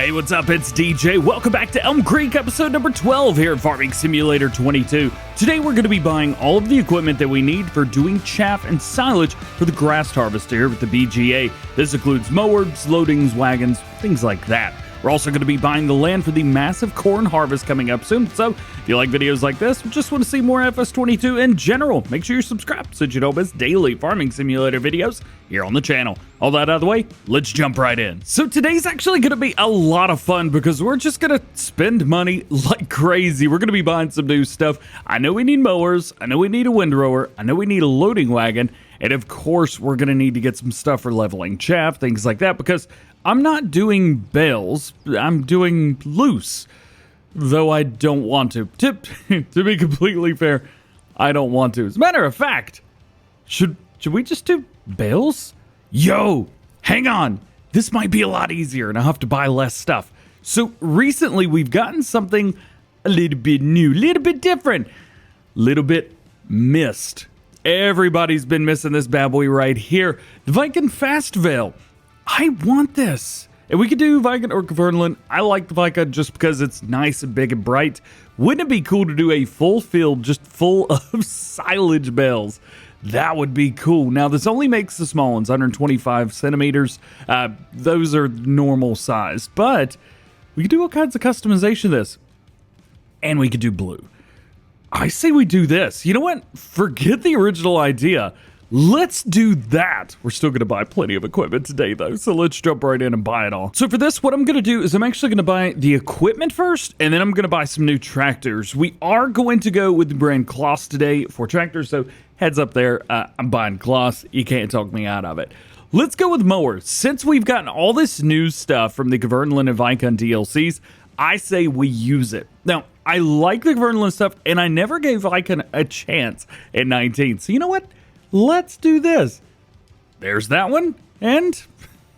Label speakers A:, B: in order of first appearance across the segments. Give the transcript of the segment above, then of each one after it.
A: Hey, what's up? It's DJ. Welcome back to Elmcreek, episode number 12 here at Farming Simulator 22. Today we're going to be buying all of the equipment that we need for doing chaff and silage for the grass harvester here with the BGA. This includes mowers, loadings, wagons, things like that. We're also going to be buying the land for the massive corn harvest coming up soon. So if you like videos like this or just want to see more FS22 in general, make sure you're subscribed so you don't miss daily Farming Simulator videos here on the channel. All that out of the way, let's jump right in. So today's actually going to be a lot of fun because we're just going to spend money like crazy. We're going to be buying some new stuff. I know we need mowers. I know we need a windrower. I know we need a loading wagon. And of course, we're going to need to get some stuff for leveling chaff, things like that, because I'm not doing bales. I'm doing loose, though I don't want to. To be completely fair, I don't want to. As a matter of fact, should we just do bales? Yo, hang on. This might be a lot easier, and I'll have to buy less stuff. So recently, we've gotten something a little bit new, a little bit different, a little bit missed. Everybody's been missing this bad boy right here, the Vicon Fast Veil. I want this. And we could do Vicon or Kverneland. I like the Vicon just because it's nice and big and bright. Wouldn't it be cool to do a full field just full of silage bales? That would be cool. Now, this only makes the small ones, 125 centimeters. Those are normal size. But we could do all kinds of customization of this. And we could do blue. I say we do this. You know what? Forget the original idea. Let's do that. We're still going to buy plenty of equipment today, though, so let's jump right in and buy it all. So for this, what I'm going to do is I'm actually going to buy the equipment first, and then I'm going to buy some new tractors. We are going to go with the brand Claas today for tractors, so heads up there. I'm buying Claas. You can't talk me out of it. Let's go with mowers. Since we've gotten all this new stuff from the Kverneland and Vicon DLCs, I say we use it. Now, I like the Kverneland stuff, and I never gave Vicon a chance at 19. So you know what? Let's do this. There's that one, and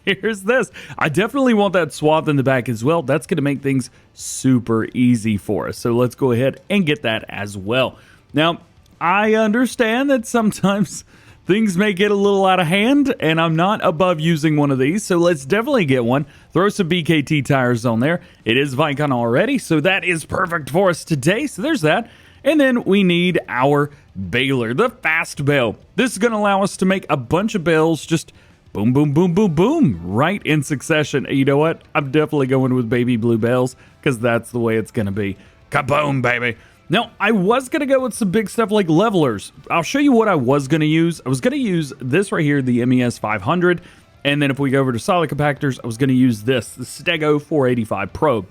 A: here's this. I definitely want that swath in the back as well. That's going to make things super easy for us. So let's go ahead and get that as well. Now, I understand that sometimes things may get a little out of hand, and I'm not above using one of these, so let's definitely get one. Throw some BKT tires on there. It is Vicon already, so that is perfect for us today. So there's that. And then we need our baler, the fast bale. This is going to allow us to make a bunch of bales, just boom, boom, boom, boom, boom, right in succession. And you know what? I'm definitely going with baby blue bales because that's the way it's going to be. Kaboom, baby. Now, I was going to go with some big stuff like levelers. I'll show you what I was going to use. I was going to use this right here, the MES 500. And then if we go over to solid compactors, I was going to use this, the Stego 485 Pro.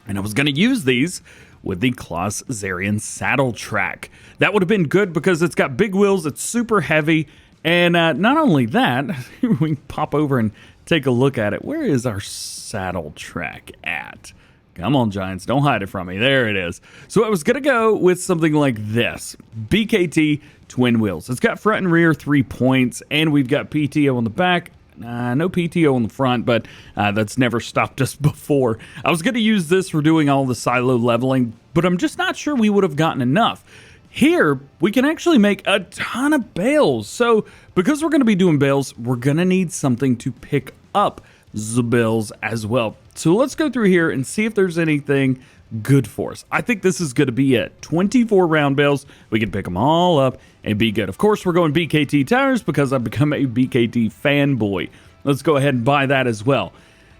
A: And I was going to use these with the Claas Zarian saddle track. That would have been good because it's got big wheels, it's super heavy, and not only that, we can pop over and take a look at it. Where is our saddle track at? Come on, Giants, don't hide it from me. There it is. So I was going to go with something like this, BKT twin wheels. It's got front and rear 3 points, and we've got PTO on the back. No PTO on the front, but that's never stopped us before. I was going to use this for doing all the silo leveling, but I'm just not sure we would have gotten enough. Here, we can actually make a ton of bales. So because we're going to be doing bales, we're going to need something to pick up the bales as well. So let's go through here and see if there's anything good for us. I think this is going to be it. 24 round bales. We can pick them all up and be good. Of course, we're going BKT tires because I've become a BKT fanboy. Let's go ahead and buy that as well.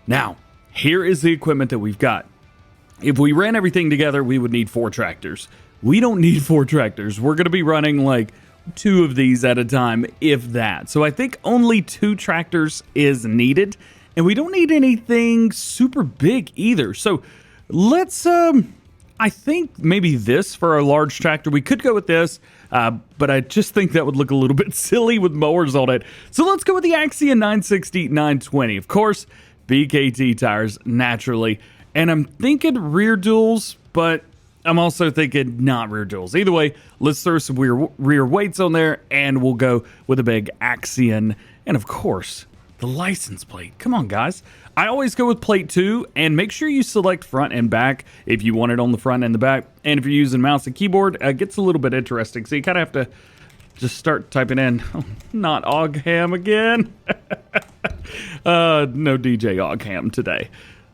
A: Now, here is the equipment that we've got. If we ran everything together, we would need 4 tractors. We don't need 4 tractors. We're going to be running like 2 of these at a time, if that. So I think only 2 tractors is needed, and we don't need anything super big either. So let's, I think maybe this for our large tractor. We could go with this, but I just think that would look a little bit silly with mowers on it. So let's go with the Axia 960 920. Of course, BKT tires, naturally. And I'm thinking rear duals, but I'm also thinking not rear duals. Either way, let's throw some rear weights on there, and we'll go with a big Axion. And of course, the license plate. Come on, guys. I always go with plate 2, and make sure you select front and back if you want it on the front and the back. And if you're using mouse and keyboard, it gets a little bit interesting. So you kind of have to just start typing in, not DjGoHam again. No DjGoHam today.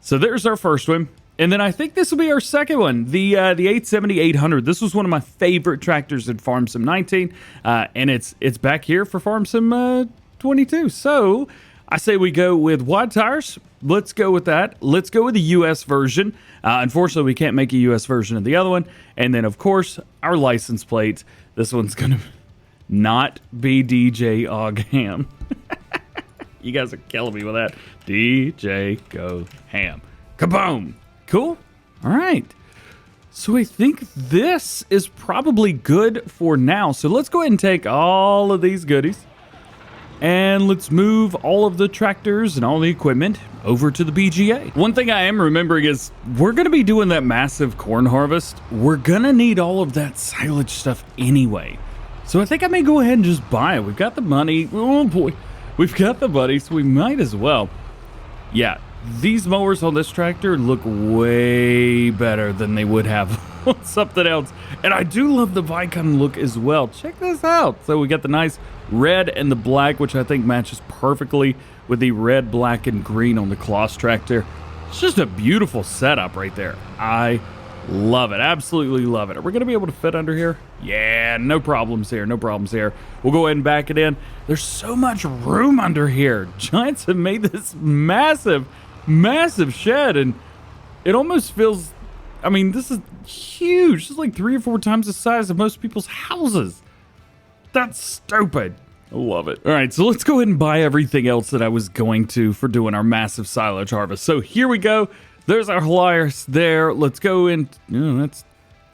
A: So there's our first one. And then I think this will be our second one, the 870-800. This was one of my favorite tractors in Farm Sim 19, and it's back here for Farm Sim 22. So I say we go with wide tires. Let's go with that. Let's go with the US version. Unfortunately, we can't make a US version of the other one. And then, of course, our license plate. This one's going to not be DjGoHam. You guys are killing me with that. DjGoHam. Kaboom! Cool. All right. So I think this is probably good for now. So let's go ahead and take all of these goodies and let's move all of the tractors and all the equipment over to the BGA. One thing I am remembering is we're going to be doing that massive corn harvest. We're going to need all of that silage stuff anyway. So I think I may go ahead and just buy it. We've got the money. Oh boy. We've got the money, so we might as well. Yeah. These mowers on this tractor look way better than they would have on something else. And I do love the Vicon look as well. Check this out. So we got the nice red and the black, which I think matches perfectly with the red, black, and green on the Claas tractor. It's just a beautiful setup right there. I love it. Absolutely love it. Are we going to be able to fit under here? Yeah, no problems here. No problems here. We'll go ahead and back it in. There's so much room under here. Giants have made this massive shed, and it almost feels, I mean, this is huge. This is like 3 or 4 times the size of most people's houses. That's stupid. I love it. All right, so let's go ahead and buy everything else that I was going to for doing our massive silage harvest. So here we go. There's our Helios there. Let's go in. That's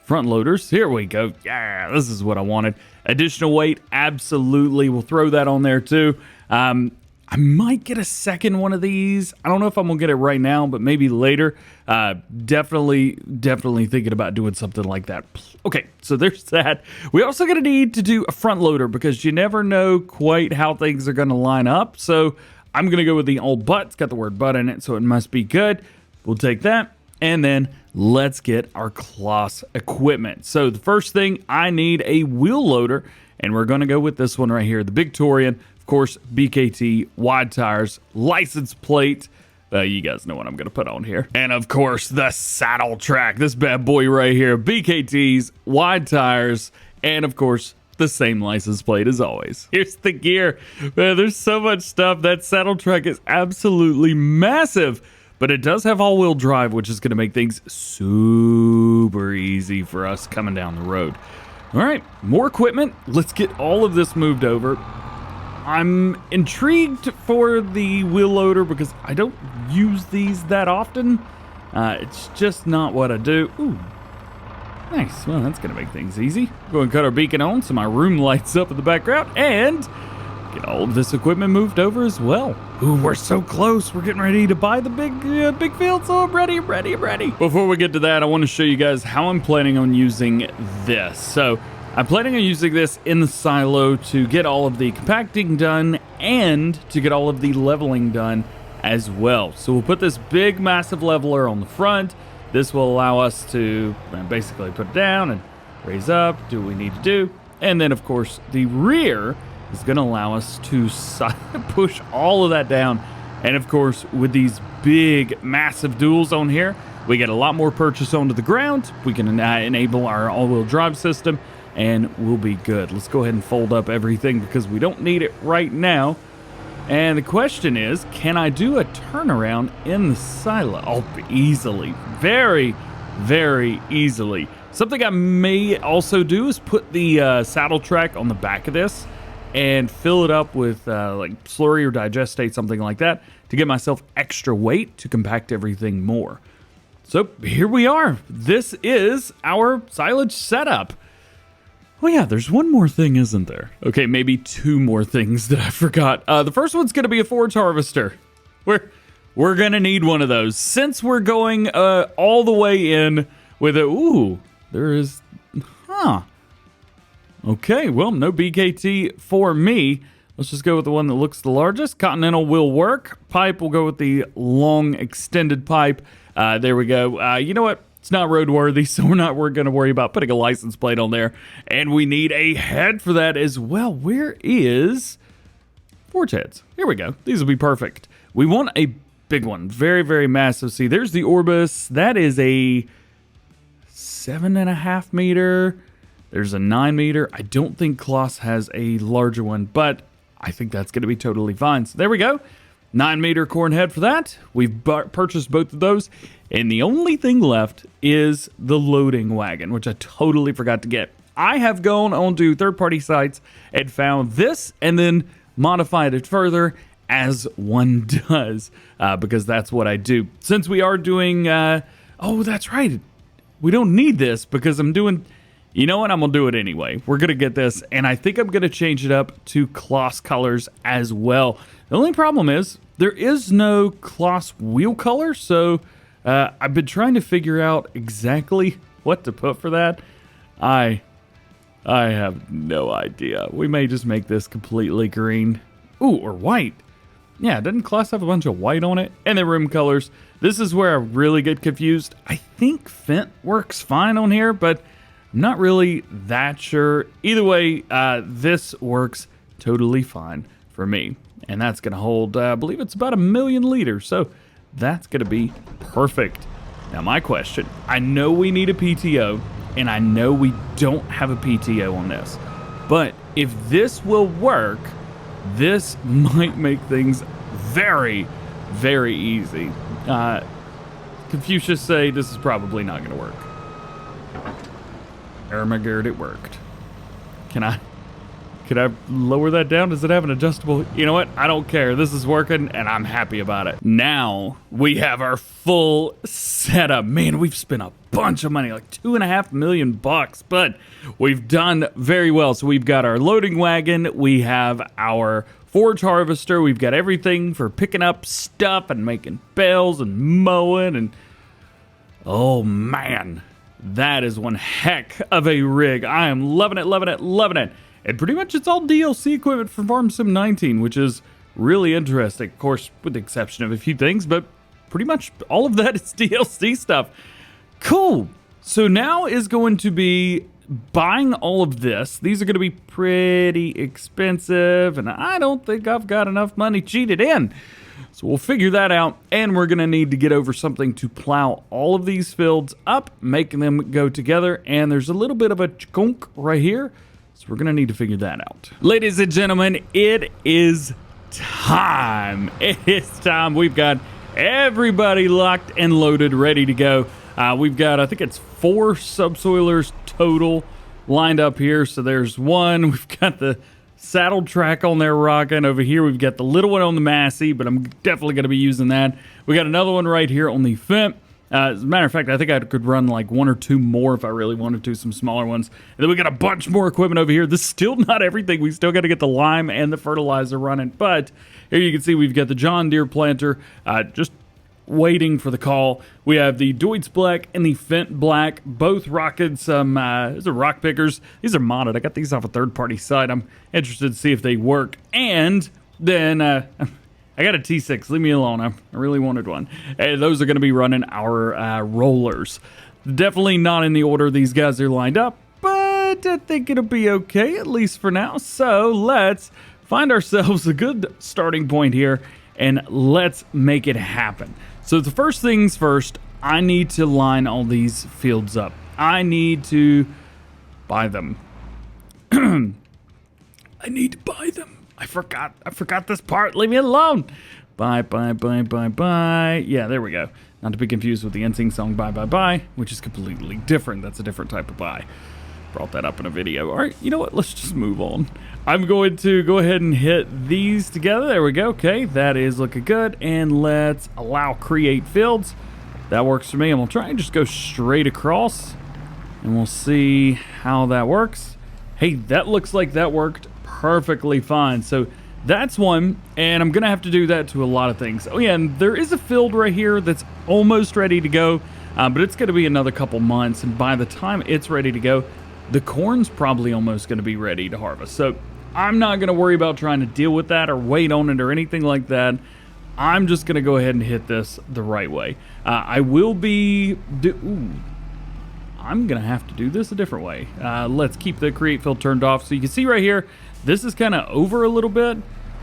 A: front loaders. Here we go. Yeah, this is what I wanted. Additional weight, absolutely. We'll throw that on there too. I might get a second one of these. I don't know if I'm gonna get it right now, but maybe later. Definitely thinking about doing something like that. Okay, so there's that. We're also gonna need to do a front loader because you never know quite how things are gonna line up. So I'm gonna go with the old butt. It's got the word butt in it, so it must be good. We'll take that, and then let's get our Claas equipment. So the first thing, I need a wheel loader, and we're gonna go with this one right here, the Victorian. Of course, BKT, wide tires, license plate. You guys know what I'm going to put on here. And of course, the saddle track. This bad boy right here. BKTs, wide tires, and of course, the same license plate as always. Here's the gear. Man, there's so much stuff. That saddle track is absolutely massive. But it does have all-wheel drive, which is going to make things super easy for us coming down the road. All right, more equipment. Let's get all of this moved over. I'm intrigued for the wheel loader because I don't use these that often. It's just not what I do. Ooh, nice. Well, that's going to make things easy. Go and cut our beacon on so my room lights up in the background and get all of this equipment moved over as well. Ooh, we're so close. We're getting ready to buy the big field, so I'm ready. Before we get to that, I want to show you guys how I'm planning on using this. So I'm planning on using this in the silo to get all of the compacting done and to get all of the leveling done as well. So we'll put this big massive leveler on the front. This will allow us to basically put it down and raise up, do what we need to do. And then of course the rear is going to allow us to push all of that down. And of course with these big massive duals on here, we get a lot more purchase onto the ground. We can enable our all-wheel drive system, and we'll be good. Let's go ahead and fold up everything because we don't need it right now. And the question is, can I do a turnaround in the silo? Oh, easily. Very, very easily. Something I may also do is put the saddle track on the back of this and fill it up with like slurry or digestate, something like that, to give myself extra weight to compact everything more. So here we are. This is our silage setup. Oh yeah, there's one more thing, isn't there? Okay, maybe 2 more things that I forgot. The first one's gonna be a forage harvester. We're gonna need one of those. Since we're going all the way in with it. Ooh, there is, okay, well, no BKT for me. Let's just go with the one that looks the largest. Continental will work. Pipe, we'll go with the long extended pipe. There we go. You know what? It's not roadworthy, so we're going to worry about putting a license plate on there. And we need a head for that as well. Where is forge heads? Here we go. These will be perfect. We want a big one. Very, very massive. See, there's the Orbis. That is a 7.5 meter. There's a 9 meter. I don't think Claas has a larger one, but I think that's going to be totally fine. So there we go. 9 meter corn head for that. We've purchased both of those. And the only thing left is the loading wagon, which I totally forgot to get. I have gone onto third-party sites and found this and then modified it further, as one does, because that's what I do. Since we are doing, oh, that's right. We don't need this because I'm doing, you know what? I'm going to do it anyway. We're going to get this, and I think I'm going to change it up to Claas colors as well. The only problem is there is no Claas wheel color, so I've been trying to figure out exactly what to put for that. I have no idea. We may just make this completely green. Ooh, or white. Yeah, doesn't Claas have a bunch of white on it? And the rim colors. This is where I really get confused. I think Fent works fine on here, but I'm not really that sure. Either way, this works totally fine for me. And that's going to hold, I believe it's about 1 million liters. So that's going to be perfect. Now, my question. I know we need a PTO, and I know we don't have a PTO on this. But if this will work, this might make things very, very easy. Confucius say this is probably not going to work. Ermagerd, it worked. Can I lower that down? Does it have an adjustable? You know what? I don't care. This is working, and I'm happy about it. Now we have our full setup. Man, we've spent a bunch of money, like $2.5 million bucks, but we've done very well. So we've got our loading wagon. We have our forage harvester. We've got everything for picking up stuff and making bales and mowing. And oh man, that is one heck of a rig. I am loving it, loving it, loving it. And pretty much it's all DLC equipment from Farm Sim 19, which is really interesting. Of course, with the exception of a few things, but pretty much all of that is DLC stuff. Cool. So now is going to be buying all of this. These are going to be pretty expensive, and I don't think I've got enough money cheated in. So we'll figure that out, and we're going to need to get over something to plow all of these fields up, making them go together, and there's a little bit of a chunk right here. So we're going to need to figure that out. Ladies and gentlemen, it is time. It is time. We've got everybody locked and loaded, ready to go. We've got, I think it's 4 subsoilers total lined up here. So there's one. We've got the saddle track on there rocking. Over here, we've got the little one on the Massey, but I'm definitely going to be using that. We got another one right here on the Fent. As a matter of fact, I think I could run like 1 or 2 more if I really wanted to, some smaller ones. And then we got a bunch more equipment over here. This is still not everything. We still got to get the lime and the fertilizer running. But here you can see we've got the John Deere planter just waiting for the call. We have the Deutz Black and the Fent Black, both rocking some, these are rock pickers. These are modded. I got these off a third-party site. I'm interested to see if they work. And then I got a T6. Leave me alone. I really wanted one. And those are going to be running our rollers. Definitely not in the order these guys are lined up, but I think it'll be okay, at least for now. So let's find ourselves a good starting point here, and let's make it happen. So the first things first, I need to line all these fields up. I need to buy them. I need to buy them. I forgot this part. Leave me alone. Buy. Yeah, there we go. Not to be confused with the NSYNC song Bye, which is completely different. That's a different type of buy. Brought that up in a video. All right, you know what? Let's just move on. I'm going to go ahead and hit these together. There we go. Okay, that is looking good. And let's allow create fields. That works for me. I'm going to try and just go straight across, and we'll see how that works. Hey, that looks like that worked perfectly fine. So that's one, and I'm gonna have to do that to a lot of things. Oh yeah, and there is a field right here that's almost ready to go, but it's gonna be another couple months, and by the time it's ready to go, the corn's probably almost gonna be ready to harvest. So I'm not gonna worry about trying to deal with that or wait on it or anything like that. I'm just gonna go ahead and hit this the right way. I will be I'm gonna have to do this a different way. Let's keep the create field turned off. So you can see right here, this is kind of over a little bit.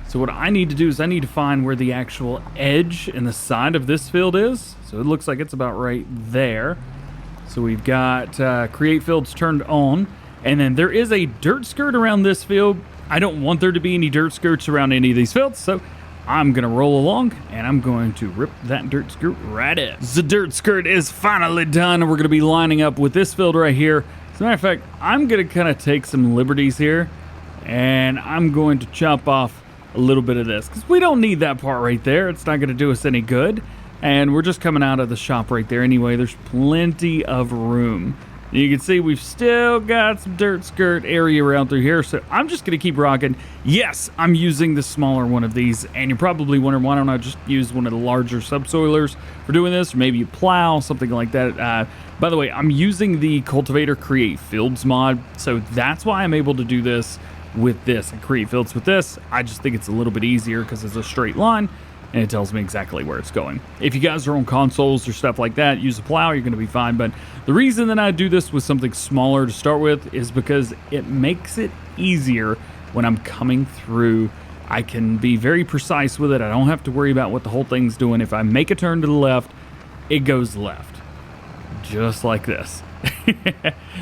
A: So what I need to do is I need to find where the actual edge and the side of this field is. So it looks like it's about right there. So we've got create fields turned on. And then there is a dirt skirt around this field. I don't want there to be any dirt skirts around any of these fields. So I'm going to roll along and I'm going to rip that dirt skirt right in. The dirt skirt is finally done. We're going to be lining up with this field right here. As a matter of fact, I'm going to kind of take some liberties here. And I'm going to chop off a little bit of this because we don't need that part right there. It's not going to do us any good. And we're just coming out of the shop right there anyway. There's plenty of room. You can see we've still got some dirt skirt area around through here. So I'm just going to keep rocking. Yes, I'm using the smaller one of these. And you're probably wondering, why don't I just use one of the larger subsoilers for doing this? Or maybe a plow, something like that. By the way, I'm using the Cultivator Create Fields mod. So that's why I'm able to do this with this and create fields with this. I just think it's a little bit easier because it's a straight line and it tells me exactly where it's going. If you guys are on consoles or stuff like that, use a plow, you're going to be fine. But the reason that I do this with something smaller to start with is because it makes it easier when I'm coming through. I can be very precise with it. I don't have to worry about what the whole thing's doing. If I make a turn to the left, it goes left, just like this.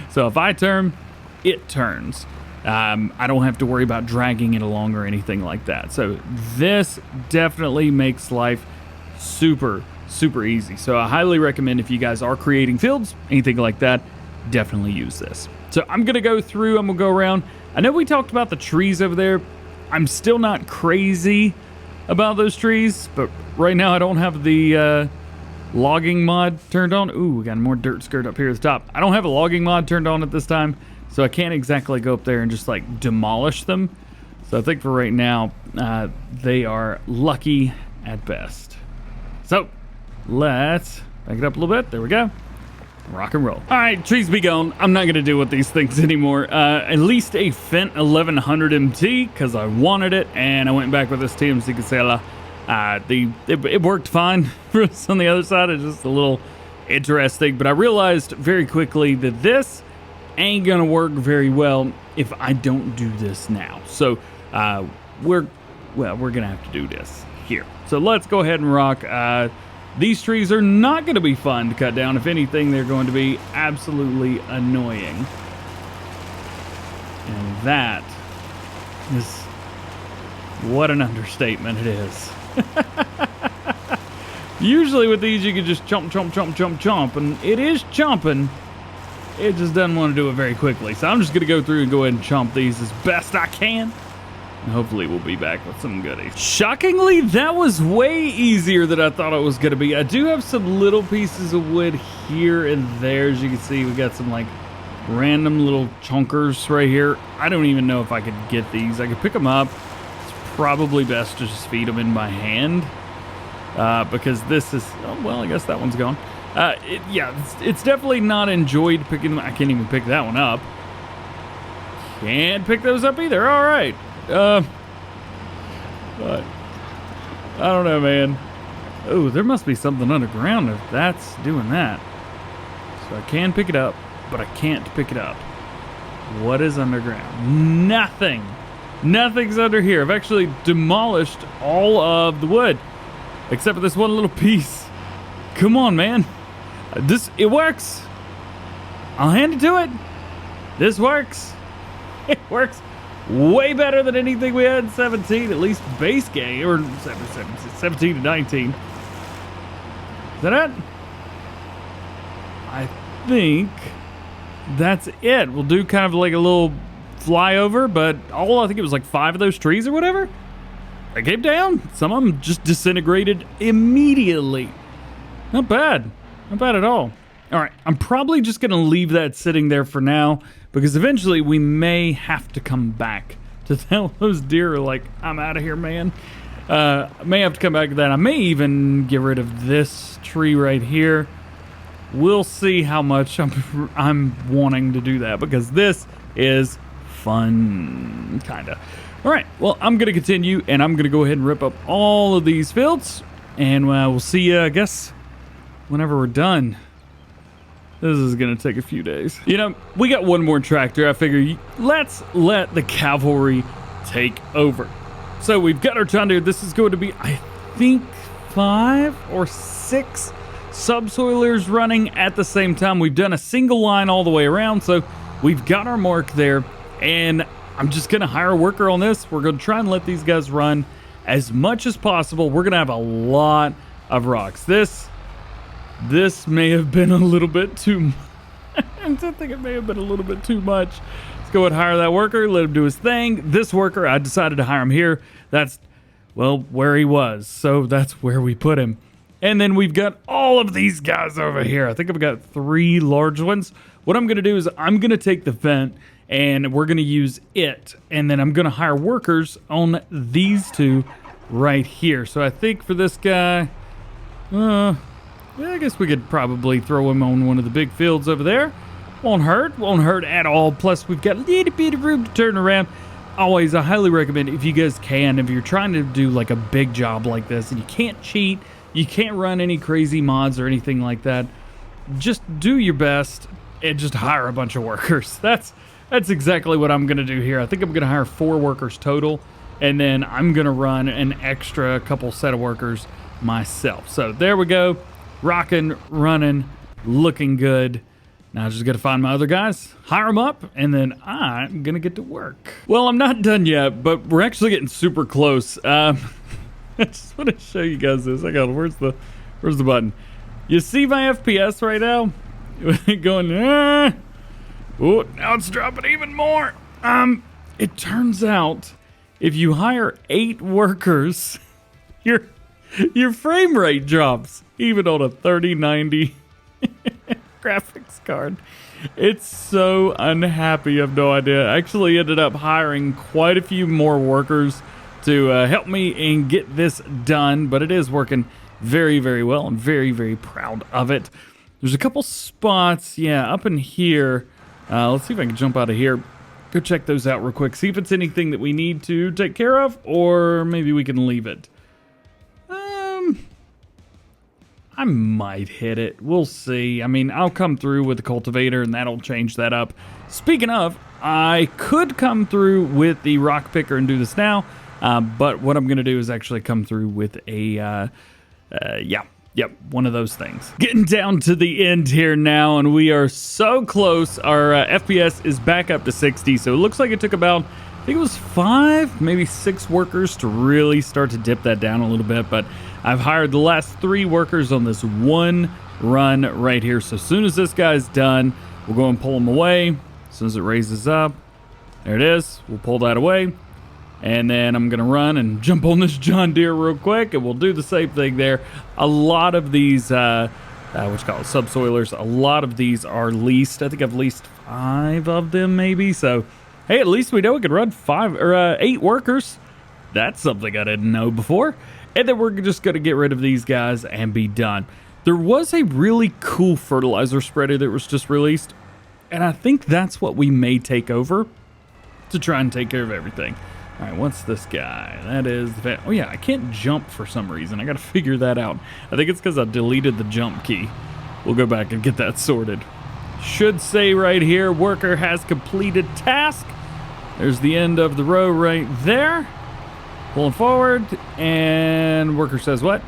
A: So if I turn, it turns. I don't have to worry about dragging it along or anything like that. So this definitely makes life super, super easy. So I highly recommend if you guys are creating fields, anything like that, definitely use this. So I'm going to go through, I'm going to go around. I know we talked about the trees over there. I'm still not crazy about those trees, but right now I don't have the logging mod turned on. Ooh, we got more dirt skirt up here at the top. I don't have a logging mod turned on at this time. So I can't exactly go up there and just like demolish them. So I think for right now, they are lucky at best. So let's back it up a little bit. There we go. Rock and roll. All right, trees be gone. I'm not going to deal with these things anymore. At least a Fendt 1100 MT because I wanted it. And I went back with this TMC Casella. It worked fine for us on the other side. It's just a little interesting. But I realized very quickly that this ain't gonna work very well if I don't do this now. So we're gonna have to do this here. So let's go ahead and rock. These trees are not gonna be fun to cut down. If anything, they're going to be absolutely annoying. And that is, what an understatement it is. Usually with these you can just chomp, chomp, chomp, chomp, chomp, and it is chomping. It just doesn't want to do it very quickly. So I'm just going to go through and go ahead and chomp these as best I can. And hopefully we'll be back with some goodies. Shockingly, that was way easier than I thought it was going to be. I do have some little pieces of wood here and there. As you can see, we got some like random little chunkers right here. I don't even know if I could get these. I could pick them up. It's probably best to just feed them in my hand. Because this is, oh, well, I guess that one's gone. It's definitely not enjoyed picking them. I can't even pick that one up. Can't pick those up either. All right. But I don't know, man. Oh, there must be something underground if that's doing that. So I can pick it up, but I can't pick it up. What is underground? Nothing. Nothing's under here. I've actually demolished all of the wood, except for this one little piece. Come on, man. It works. I'll hand it to it. This works. It works way better than anything we had in 17, at least base game, or 17 to 19. Is that it? I think that's it. We'll do kind of like a little flyover, but I think it was like 5 of those trees or whatever. They came down. Some of them just disintegrated immediately. Not bad. Not bad at all. All right, I'm probably just going to leave that sitting there for now because eventually we may have to come back to tell those deer, like, I'm out of here, man. I may have to come back to that. I may even get rid of this tree right here. We'll see how much I'm wanting to do that because this is fun, kind of. All right, well, I'm going to continue, and I'm going to go ahead and rip up all of these fields, and we'll see you, I guess, whenever we're done. This is going to take a few days. You know, we got one more tractor. I figure let's let the cavalry take over. So we've got our John Deere. This is going to be, I think, 5 or 6 subsoilers running at the same time. We've done a single line all the way around, so we've got our mark there. And I'm just going to hire a worker on this. We're going to try and let these guys run as much as possible. We're going to have a lot of rocks. This may have been a little bit too much. I think it may have been a little bit too much. Let's go and hire that worker, let him do his thing. This worker, I decided to hire him here. That's, well, where he was. So that's where we put him. And then we've got all of these guys over here. I think I've got 3 large ones. What I'm going to do is I'm going to take the vent and we're going to use it. And then I'm going to hire workers on these 2 right here. So I think for this guy, yeah, I guess we could probably throw him on one of the big fields over there. Won't hurt at all. Plus, we've got a little bit of room to turn around. Always, I highly recommend, if you guys can, if you're trying to do like a big job like this and you can't cheat, you can't run any crazy mods or anything like that, just do your best and just hire a bunch of workers. That's exactly what I'm going to do here. I think I'm going to hire 4 workers total, and then I'm going to run an extra couple set of workers myself. So there we go. Rocking, running, looking good. Now I just got to find my other guys, hire them up, and then I'm going to get to work. Well, I'm not done yet, but we're actually getting super close. I just want to show you guys this. Where's the button? You see my FPS right now? Going, oh, now it's dropping even more. It turns out if you hire 8 workers, your frame rate drops, even on a 3090 graphics card. It's so unhappy. I have no idea. I actually ended up hiring quite a few more workers to help me and get this done, but it is working very, very well. I'm very, very proud of it. There's a couple spots, yeah, up in here. Let's see if I can jump out of here. Go check those out real quick. See if it's anything that we need to take care of, or maybe we can leave it. I might hit it. We'll see. I mean, I'll come through with the cultivator, and that'll change that up. Speaking of, I could come through with the rock picker and do this now, but what I'm going to do is actually come through with a, one of those things. Getting down to the end here now, and we are so close. Our FPS is back up to 60, so it looks like it took about, I think it was 5, maybe 6 workers to really start to dip that down a little bit, but I've hired the last 3 workers on this one run right here. So as soon as this guy's done, we'll go and pull him away. As soon as it raises up, there it is. We'll pull that away. And then I'm going to run and jump on this John Deere real quick, and we'll do the same thing there. A lot of these, subsoilers, a lot of these are leased. I think I've leased 5 of them maybe. So, hey, at least we know we could run 8 workers. That's something I didn't know before. And then we're just going to get rid of these guys and be done. There was a really cool fertilizer spreader that was just released, and I think that's what we may take over to try and take care of everything. All right, what's this guy? That is, oh yeah, I can't jump for some reason. I got to figure that out. I think it's because I deleted the jump key. We'll go back and get that sorted. Should say right here, worker has completed task. There's the end of the row right there. Pulling forward, and worker says what?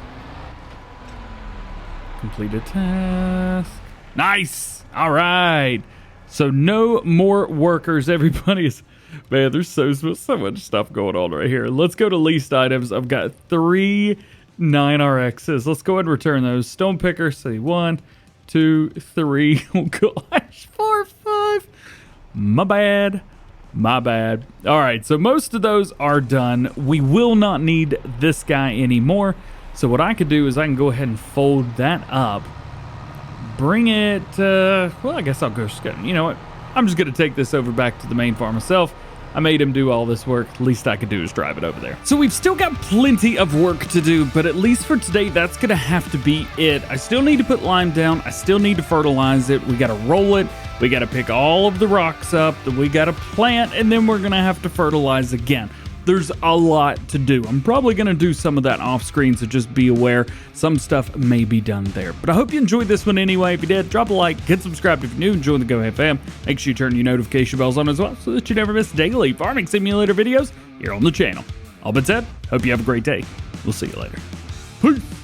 A: Completed task. Nice. All right. So no more workers. Everybody is, man, there's so much stuff going on right here. Let's go to leased items. I've got 3 9RXs. Let's go ahead and return those. Stone picker, say 1, 2, 3. Oh gosh, 4, 5. My bad. My bad. All right, so most of those are done. We will not need this guy anymore. So what I could do is I can go ahead and fold that up. Bring it, well, I guess I'll go, you know what? I'm just going to take this over back to the main farm myself. I made him do all this work. Least I could do is drive it over there. So we've still got plenty of work to do, but at least for today, that's going to have to be it. I still need to put lime down. I still need to fertilize it. We got to roll it. We got to pick all of the rocks up that we got to plant, and then we're going to have to fertilize again. There's a lot to do. I'm probably going to do some of that off screen, so just be aware some stuff may be done there. But I hope you enjoyed this one anyway. If you did, drop a like, get subscribed if you're new, and join the DjGoHam fam. Make sure you turn your notification bells on as well so that you never miss daily farming simulator videos here on the channel. All but said, hope you have a great day. We'll see you later. Peace.